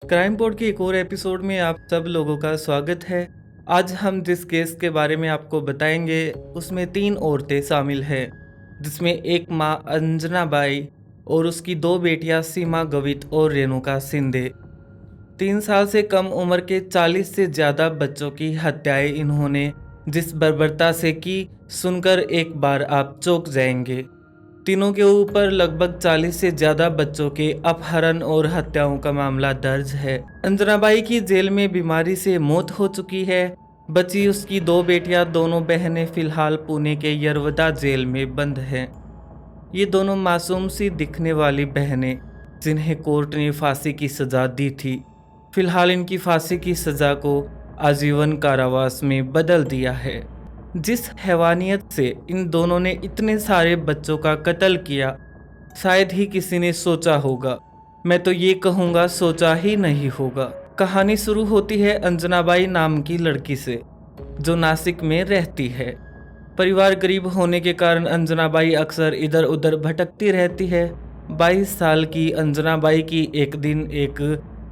Crime board के एक और एपिसोड में आप सब लोगों का स्वागत है। आज हम जिस केस के बारे में आपको बताएंगे उसमें 3 औरतें शामिल हैं, जिसमें एक माँ अंजना बाई और उसकी 2 बेटियां सीमा गवित और रेणुका सिंधे। 3 साल से कम उम्र के 40 से ज़्यादा बच्चों की हत्याएं इन्होंने जिस बर्बरता से की, सुनकर एक बार आप चौंक जाएंगे। तीनों के ऊपर लगभग 40 से ज्यादा बच्चों के अपहरण और हत्याओं का मामला दर्ज है। अंजनाबाई की जेल में बीमारी से मौत हो चुकी है। बची उसकी 2 बेटियां, दोनों बहनें फिलहाल पुणे के यरवदा जेल में बंद हैं। ये दोनों मासूम सी दिखने वाली बहनें, जिन्हें कोर्ट ने फांसी की सजा दी थी, फिलहाल इनकी फांसी की सजा को आजीवन कारावास में बदल दिया है। जिस हैवानियत से इन दोनों ने इतने सारे बच्चों का कत्ल किया, शायद ही किसी ने सोचा होगा। मैं तो ये कहूँगा सोचा ही नहीं होगा। कहानी शुरू होती है अंजनाबाई नाम की लड़की से, जो नासिक में रहती है। परिवार गरीब होने के कारण अंजनाबाई अक्सर इधर उधर भटकती रहती है। 22 साल की अंजनाबाई की एक दिन एक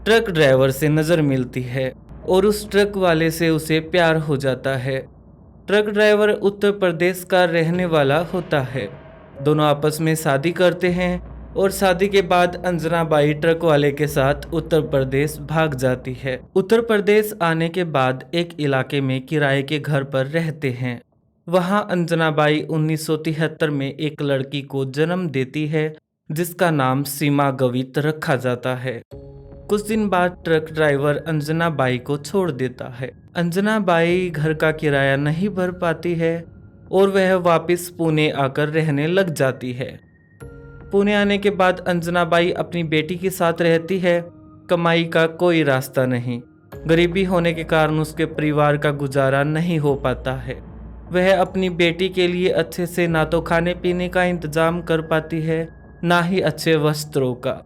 ट्रक ड्राइवर से नज़र मिलती है और उस ट्रक वाले से उसे प्यार हो जाता है। ट्रक ड्राइवर उत्तर प्रदेश का रहने वाला होता है। दोनों आपस में शादी करते हैं और शादी के बाद अंजनाबाई ट्रक वाले के साथ उत्तर प्रदेश भाग जाती है। उत्तर प्रदेश आने के बाद एक इलाके में किराए के घर पर रहते हैं। वहां अंजनाबाई 1973 में एक लड़की को जन्म देती है, जिसका नाम सीमा गवित रखा जाता है। कुछ दिन बाद ट्रक ड्राइवर अंजना बाई को छोड़ देता है। अंजना बाई घर का किराया नहीं भर पाती है और वह वापस पुणे आकर रहने लग जाती है। पुणे आने के बाद अंजना बाई अपनी बेटी के साथ रहती है। कमाई का कोई रास्ता नहीं। गरीबी होने के कारण उसके परिवार का गुजारा नहीं हो पाता है। वह अपनी बेटी के लिए अच्छे से ना तो खाने पीने का इंतजाम कर पाती है, ना ही अच्छे वस्त्रों का।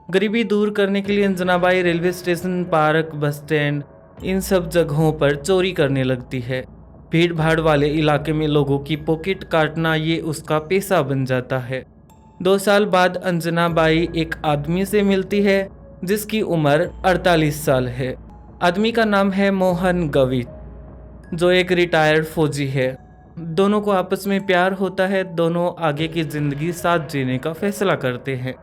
गरीबी दूर करने के लिए Anjanabai railway station, park, bus stand, इन सब जगहों पर चोरी करने लगती है। भीड़ भाड़ वाले इलाके में लोगों की पॉकेट काटना ये उसका पेशा बन जाता है। 2 साल बाद अंजनाबाई एक आदमी से मिलती है, जिसकी उम्र 48 साल है। आदमी का नाम है मोहन गवित, जो एक रिटायर्ड फौजी है। दोनों को आपस में प्यार होता है। दोनों आगे की जिंदगी साथ जीने का फैसला करते हैं।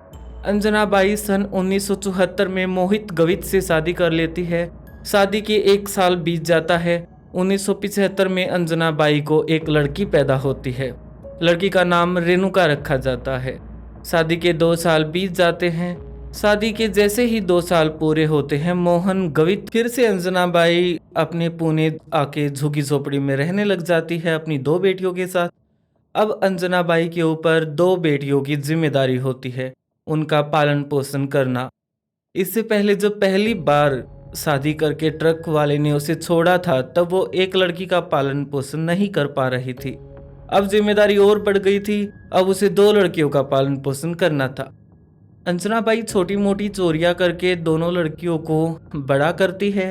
अंजनाबाई सन 1974 में मोहित गवित से शादी कर लेती है। शादी के 1 साल बीत जाता है। 1975 में अंजनाबाई को एक लड़की पैदा होती है। लड़की का नाम रेणुका रखा जाता है। शादी के 2 साल बीत जाते हैं। शादी के जैसे ही 2 साल पूरे होते हैं, मोहन गवित फिर से अंजनाबाई अपने पुणे आके झुग्गी झोपड़ी में रहने लग जाती है अपनी 2 बेटियों के साथ। अब अंजनाबाई के ऊपर 2 बेटियों की जिम्मेदारी होती है, उनका पालन पोषण करना। इससे पहले जब पहली बार शादी करके ट्रक वाले ने उसे छोड़ा था, तब वो एक लड़की का पालन पोषण नहीं कर पा रही थी। अब जिम्मेदारी और बढ़ गई थी। अब उसे 2 लड़कियों का पालन पोषण करना था। अंजनाबाई छोटी मोटी चोरियां करके दोनों लड़कियों को बड़ा करती है।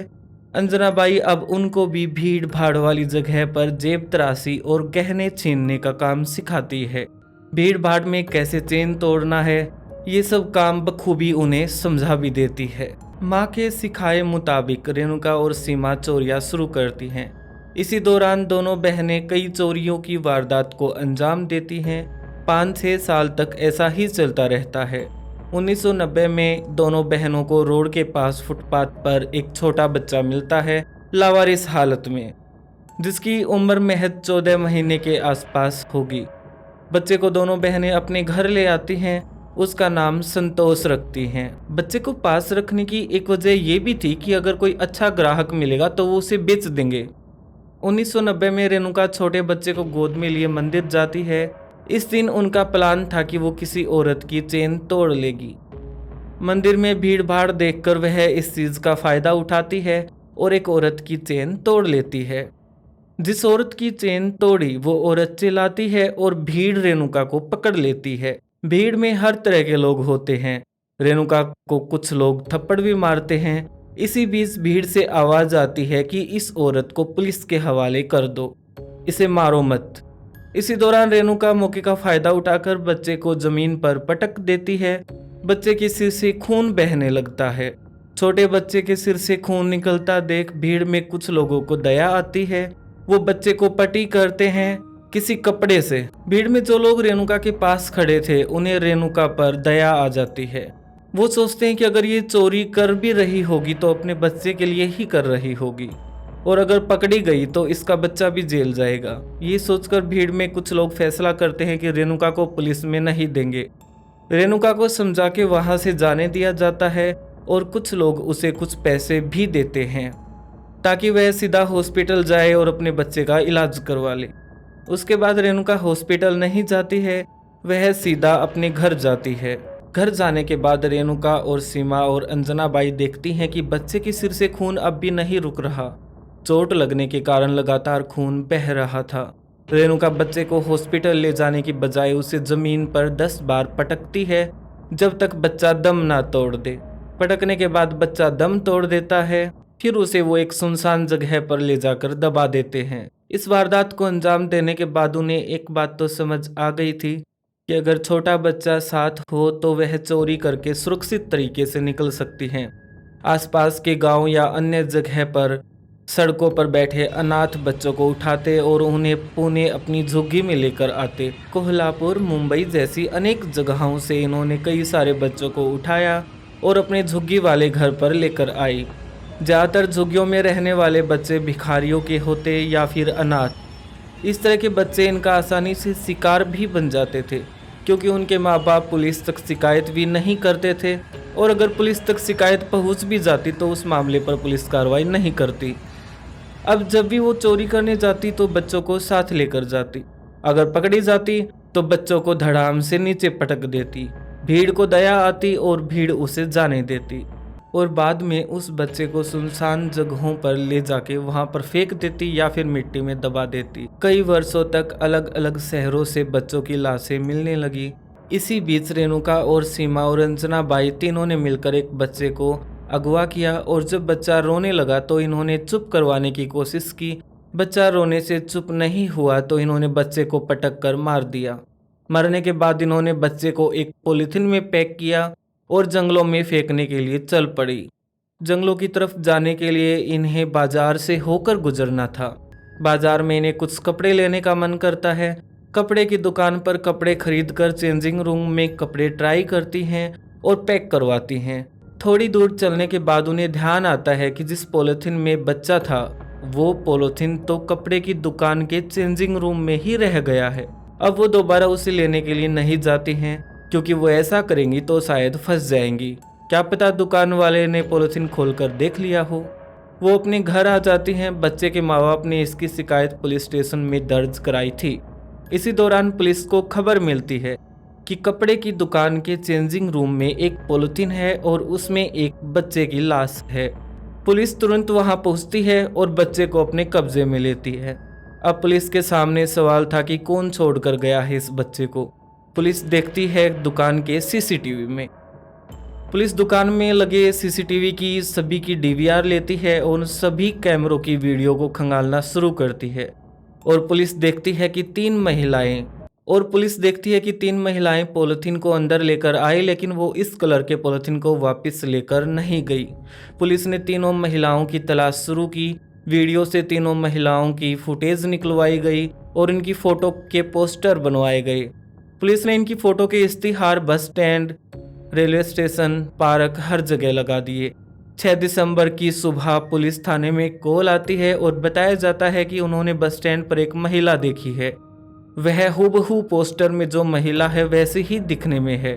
अंजनाबाई अब उनको भी भीड़ भाड़ वाली जगह पर जेब तराशी और गहने छीनने का काम सिखाती है। भीड़ भाड़ में कैसे चेन तोड़ना है, ये सब काम बखूबी उन्हें समझा भी देती है। माँ के सिखाए मुताबिक रेणुका और सीमा चोरियां शुरू करती हैं। इसी दौरान दोनों बहनें कई चोरियों की वारदात को अंजाम देती हैं। 5-6 साल तक ऐसा ही चलता रहता है। 1990 में दोनों बहनों को रोड के पास फुटपाथ पर एक छोटा बच्चा मिलता है, लावारिस हालत में, जिसकी उम्र महज 14 महीने के आसपास होगी। बच्चे को दोनों बहनें अपने घर ले आती हैं। उसका नाम संतोष रखती हैं। बच्चे को पास रखने की एक वजह ये भी थी कि अगर कोई अच्छा ग्राहक मिलेगा तो वो उसे बेच देंगे। 1990 में रेणुका छोटे बच्चे को गोद में लिए मंदिर जाती है। इस दिन उनका प्लान था कि वो किसी औरत की चेन तोड़ लेगी। मंदिर में भीड़ भाड़ देखकर वह इस चीज का फायदा उठाती है और एक औरत की चेन तोड़ लेती है। जिस औरत की चेन तोड़ी वो औरत चिल्लाती है और भीड़ रेणुका को पकड़ लेती है। भीड़ में हर तरह के लोग होते हैं। रेणुका को कुछ लोग थप्पड़ भी मारते हैं। इसी बीच भीड़ से आवाज आती है कि इस औरत को पुलिस के हवाले कर दो, इसे मारो मत। इसी दौरान रेणुका मौके का फायदा उठाकर बच्चे को जमीन पर पटक देती है। बच्चे के सिर से खून बहने लगता है। छोटे बच्चे के सिर से खून निकलता देख भीड़ में कुछ लोगों को दया आती है। वो बच्चे को पट्टी करते हैं किसी कपड़े से। भीड़ में जो लोग रेणुका के पास खड़े थे उन्हें रेणुका पर दया आ जाती है। वो सोचते हैं कि अगर ये चोरी कर भी रही होगी तो अपने बच्चे के लिए ही कर रही होगी, और अगर पकड़ी गई तो इसका बच्चा भी जेल जाएगा। ये सोचकर भीड़ में कुछ लोग फैसला करते हैं कि रेणुका को पुलिस में नहीं देंगे। रेणुका को समझा के वहां से जाने दिया जाता है और कुछ लोग उसे कुछ पैसे भी देते हैं ताकि वह सीधा हॉस्पिटल जाए और अपने बच्चे का इलाज करवा ले। उसके बाद रेणुका हॉस्पिटल नहीं जाती है, वह सीधा अपने घर जाती है। घर जाने के बाद रेणुका और सीमा और अंजना बाई देखती हैं कि बच्चे के सिर से खून अब भी नहीं रुक रहा। चोट लगने के कारण लगातार खून बह रहा था। रेणुका बच्चे को हॉस्पिटल ले जाने की बजाय उसे जमीन पर 10 बार पटकती है जब तक बच्चा दम ना तोड़ दे। पटकने के बाद बच्चा दम तोड़ देता है, फिर उसे वो एक सुनसान जगह पर ले जाकर दबा देते हैं। इस वारदात को अंजाम देने के बाद उन्हें एक बात तो समझ आ गई थी कि अगर छोटा बच्चा साथ हो तो वह चोरी करके सुरक्षित तरीके से निकल सकती हैं। आसपास के गांव या अन्य जगह पर सड़कों पर बैठे अनाथ बच्चों को उठाते और उन्हें पुणे अपनी झुग्गी में लेकर आते। कोल्हापुर, मुंबई जैसी अनेक जगहों से इन्होंने कई सारे बच्चों को उठाया और अपने झुग्गी वाले घर पर लेकर आई। ज़्यादातर झुग्गियों में रहने वाले बच्चे भिखारियों के होते या फिर अनाथ। इस तरह के बच्चे इनका आसानी से शिकार भी बन जाते थे क्योंकि उनके माँ बाप पुलिस तक शिकायत भी नहीं करते थे, और अगर पुलिस तक शिकायत पहुँच भी जाती तो उस मामले पर पुलिस कार्रवाई नहीं करती। अब जब भी वो चोरी करने जाती तो बच्चों को साथ लेकर जाती। अगर पकड़ी जाती तो बच्चों को धड़ाम से नीचे पटक देती। भीड़ को दया आती और भीड़ उसे जाने देती और बाद में उस बच्चे को सुनसान जगहों पर ले जाके वहां पर फेंक देती या फिर मिट्टी में दबा देती। कई वर्षों तक अलग अलग शहरों से बच्चों की लाशें मिलने लगी। इसी बीच रेणुका और सीमा और अंजना बाई तीनों ने मिलकर एक बच्चे को अगवा किया और जब बच्चा रोने लगा तो इन्होंने चुप करवाने की कोशिश की। बच्चा रोने से चुप नहीं हुआ तो इन्होंने बच्चे को पटक कर मार दिया। मरने के बाद इन्होंने बच्चे को एक पॉलीथिन में पैक किया और जंगलों में फेंकने के लिए चल पड़ी। जंगलों की तरफ जाने के लिए इन्हें बाजार से होकर गुजरना था। बाजार में इन्हें कुछ कपड़े लेने का मन करता है। कपड़े की दुकान पर कपड़े खरीदकर चेंजिंग रूम में कपड़े ट्राई करती हैं और पैक करवाती हैं। थोड़ी दूर चलने के बाद उन्हें ध्यान आता है कि जिस पॉलीथिन में बच्चा था वो पॉलीथिन तो कपड़े की दुकान के चेंजिंग रूम में ही रह गया है। अब वो दोबारा उसे लेने के लिए नहीं जाती हैं क्योंकि वो ऐसा करेंगी तो शायद फंस जाएंगी। क्या पता दुकान वाले ने पॉलीथिन खोलकर देख लिया हो। वो अपने घर आ जाती हैं। बच्चे के माँ बाप ने इसकी शिकायत पुलिस स्टेशन में दर्ज कराई थी। इसी दौरान पुलिस को खबर मिलती है कि कपड़े की दुकान के चेंजिंग रूम में एक पॉलीथिन है और उसमें एक बच्चे की लाश है। पुलिस तुरंत वहां पहुंचती है और बच्चे को अपने कब्जे में लेती है। अब पुलिस के सामने सवाल था कि कौन छोड़कर गया है इस बच्चे को। पुलिस देखती है दुकान के सीसीटीवी में। पुलिस दुकान में लगे सीसीटीवी की सभी की डीवीआर लेती है और उन सभी कैमरों की वीडियो को खंगालना शुरू करती है और पुलिस देखती है कि तीन महिलाएं पॉलीथीन को अंदर लेकर आई, लेकिन वो इस कलर के पॉलीथीन को वापस लेकर नहीं गई। पुलिस ने तीनों महिलाओं की तलाश शुरू की। वीडियो से तीनों महिलाओं की फुटेज निकलवाई गई और इनकी फोटो के पोस्टर बनवाए गए। पुलिस ने इनकी फोटो के इश्तिहार bus stand, railway station, park हर जगह लगा दिए। 6 दिसंबर की सुबह पुलिस थाने में कॉल आती है और बताया जाता है कि उन्होंने बस स्टैंड पर एक महिला देखी है। वह हूबहू पोस्टर में जो महिला है वैसे ही दिखने में है।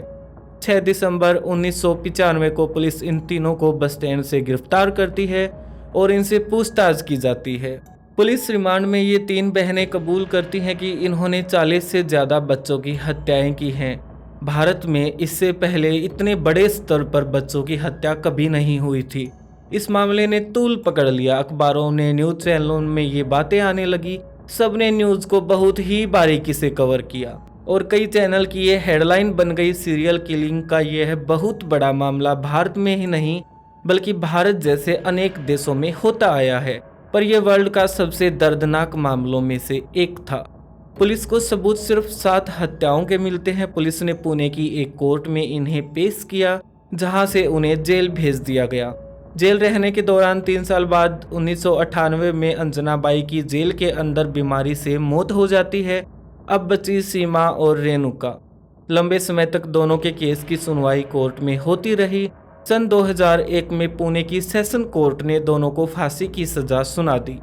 6 दिसंबर 1995 को पुलिस इन तीनों को बस स्टैंड से गिरफ्तार करती है और इनसे पूछताछ की जाती है। पुलिस रिमांड में ये 3 बहनें कबूल करती हैं कि इन्होंने 40 से ज़्यादा बच्चों की हत्याएं की हैं। भारत में इससे पहले इतने बड़े स्तर पर बच्चों की हत्या कभी नहीं हुई थी। इस मामले ने तूल पकड़ लिया। अखबारों ने, न्यूज़ चैनलों में ये बातें आने लगी। सबने न्यूज़ को बहुत ही बारीकी से कवर किया और कई चैनल की ये हेडलाइन बन गई, सीरियल किलिंग का यह बहुत बड़ा मामला भारत में ही नहीं बल्कि भारत जैसे अनेक देशों में होता आया है, पर यह वर्ल्ड का सबसे दर्दनाक मामलों में से एक था। पुलिस को सबूत सिर्फ 7 हत्याओं के मिलते हैं। पुलिस ने पुणे की एक कोर्ट में इन्हें पेश किया जहां से उन्हें जेल भेज दिया गया। जेल रहने के दौरान 3 साल बाद 1998 में अंजना बाई की जेल के अंदर बीमारी से मौत हो जाती है। अब बची सीमा और रेणुका। लंबे समय तक दोनों के केस की सुनवाई कोर्ट में होती रही। सन 2001 में पुणे की सेशन कोर्ट ने दोनों को फांसी की सजा सुना दी।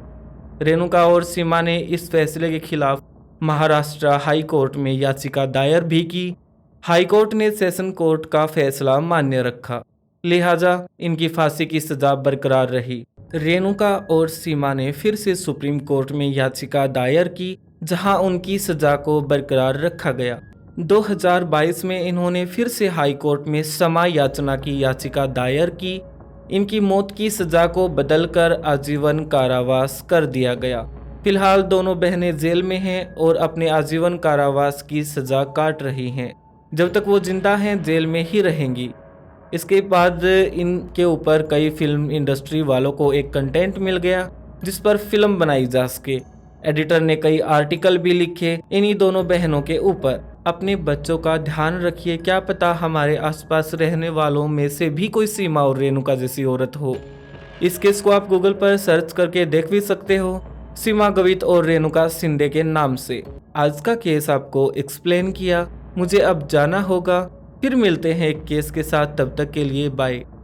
रेणुका और सीमा ने इस फैसले के खिलाफ महाराष्ट्र हाई कोर्ट में याचिका दायर भी की। हाई कोर्ट ने सेशन कोर्ट का फैसला मान्य रखा, लिहाजा इनकी फांसी की सजा बरकरार रही। रेणुका और सीमा ने फिर से सुप्रीम कोर्ट में याचिका दायर की, जहां उनकी सजा को बरकरार रखा गया। 2022 में इन्होंने फिर से हाई कोर्ट में क्षमा याचना की याचिका दायर की। इनकी मौत की सजा को बदलकर आजीवन कारावास कर दिया गया। फिलहाल दोनों बहनें जेल में हैं और अपने आजीवन कारावास की सजा काट रही हैं। जब तक वो जिंदा हैं जेल में ही रहेंगी। इसके बाद इनके ऊपर कई फिल्म इंडस्ट्री वालों को एक कंटेंट मिल गया जिस पर फिल्म बनाई जा सके। एडिटर ने कई आर्टिकल भी लिखे इन्हीं दोनों बहनों के ऊपर। अपने बच्चों का ध्यान रखिए, क्या पता हमारे आसपास रहने वालों में से भी कोई सीमा और रेणुका जैसी औरत हो। इस केस को आप गूगल पर सर्च करके देख भी सकते हो, सीमा गवित और रेणुका शिंदे के नाम से। आज का केस आपको एक्सप्लेन किया। मुझे अब जाना होगा, फिर मिलते हैं एक केस के साथ। तब तक के लिए बाय।